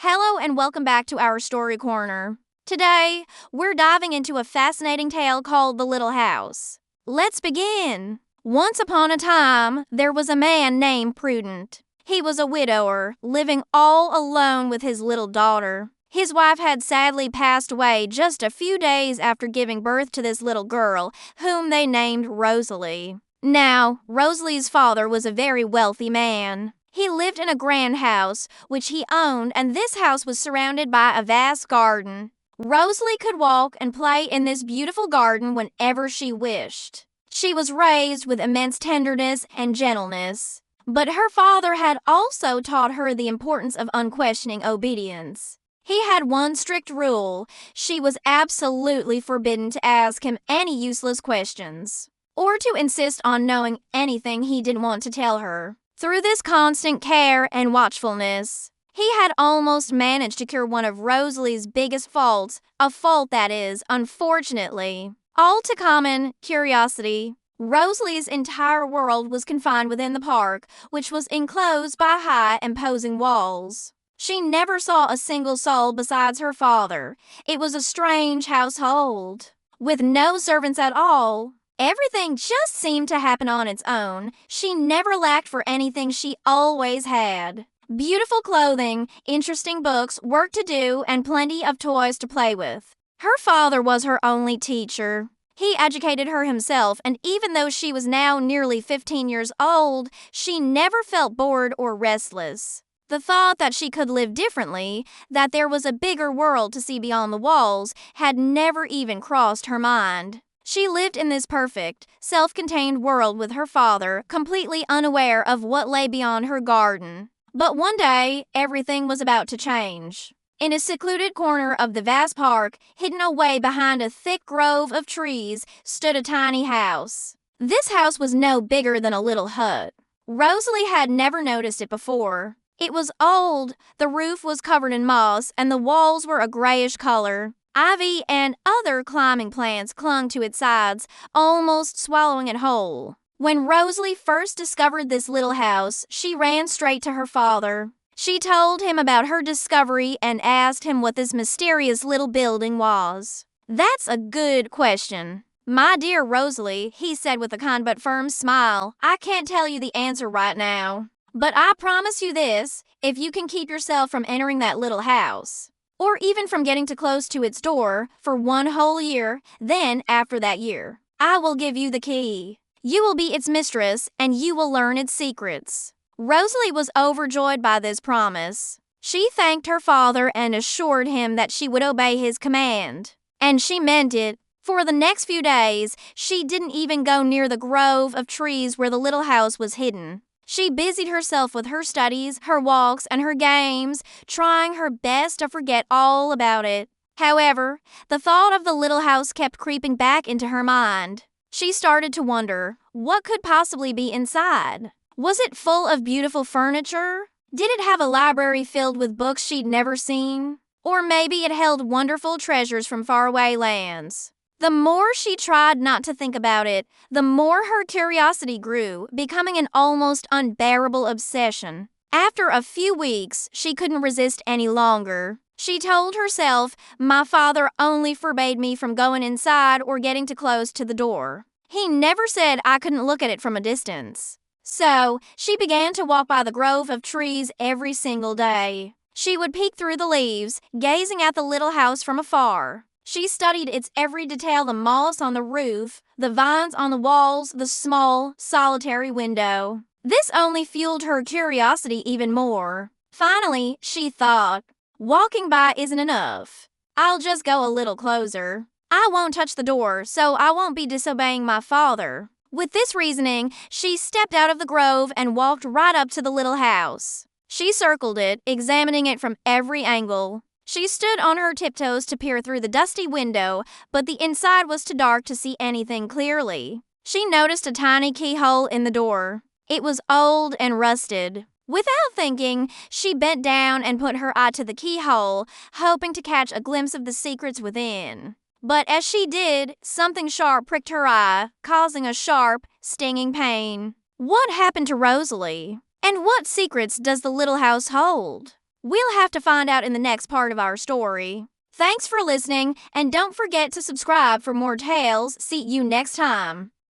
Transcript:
Hello and welcome back to our story corner. Today, we're diving into a fascinating tale called The Little House. Let's begin. Once upon a time, there was a man named Prudent. He was a widower, living all alone with his little daughter. His wife had sadly passed away just a few days after giving birth to this little girl, whom they named Rosalie. Now, Rosalie's father was a very wealthy man. He lived in a grand house, which he owned, and this house was surrounded by a vast garden. Rosalie could walk and play in this beautiful garden whenever she wished. She was raised with immense tenderness and gentleness. But her father had also taught her the importance of unquestioning obedience. He had one strict rule: she was absolutely forbidden to ask him any useless questions, or to insist on knowing anything he didn't want to tell her. Through this constant care and watchfulness, he had almost managed to cure one of Rosalie's biggest faults, a fault that is, unfortunately, all too common: curiosity. Rosalie's entire world was confined within the park, which was enclosed by high, imposing walls. She never saw a single soul besides her father. It was a strange household, with no servants at all. Everything just seemed to happen on its own. She never lacked for anything. She always had beautiful clothing, interesting books, work to do, and plenty of toys to play with. Her father was her only teacher. He educated her himself, and even though she was now nearly 15 years old, she never felt bored or restless. The thought that she could live differently, that there was a bigger world to see beyond the walls, had never even crossed her mind. She lived in this perfect, self-contained world with her father, completely unaware of what lay beyond her garden. But one day, everything was about to change. In a secluded corner of the vast park, hidden away behind a thick grove of trees, stood a tiny house. This house was no bigger than a little hut. Rosalie had never noticed it before. It was old, the roof was covered in moss, and the walls were a grayish color. Ivy and other climbing plants clung to its sides, almost swallowing it whole. When Rosalie first discovered this little house, she ran straight to her father. She told him about her discovery and asked him what this mysterious little building was. "That's a good question, my dear Rosalie," he said with a kind but firm smile. "I can't tell you the answer right now. But I promise you this: if you can keep yourself from entering that little house, or even from getting too close to its door, for 1 whole year, then after that year, I will give you the key. You will be its mistress, and you will learn its secrets." Rosalie was overjoyed by this promise. She thanked her father and assured him that she would obey his command. And she meant it. For the next few days, she didn't even go near the grove of trees where the little house was hidden. She busied herself with her studies, her walks, and her games, trying her best to forget all about it. However, the thought of the little house kept creeping back into her mind. She started to wonder, what could possibly be inside? Was it full of beautiful furniture? Did it have a library filled with books she'd never seen? Or maybe it held wonderful treasures from faraway lands. The more she tried not to think about it, the more her curiosity grew, becoming an almost unbearable obsession. After a few weeks, she couldn't resist any longer. She told herself, "My father only forbade me from going inside or getting too close to the door. He never said I couldn't look at it from a distance." So, she began to walk by the grove of trees every single day. She would peek through the leaves, gazing at the little house from afar. She studied its every detail: the moss on the roof, the vines on the walls, the small, solitary window. This only fueled her curiosity even more. Finally, she thought, walking by isn't enough. I'll just go a little closer. I won't touch the door, so I won't be disobeying my father. With this reasoning, she stepped out of the grove and walked right up to the little house. She circled it, examining it from every angle. She stood on her tiptoes to peer through the dusty window, but the inside was too dark to see anything clearly. She noticed a tiny keyhole in the door. It was old and rusted. Without thinking, she bent down and put her eye to the keyhole, hoping to catch a glimpse of the secrets within. But as she did, something sharp pricked her eye, causing a sharp, stinging pain. What happened to Rosalie? And what secrets does the little house hold? We'll have to find out in the next part of our story. Thanks for listening, and don't forget to subscribe for more tales. See you next time.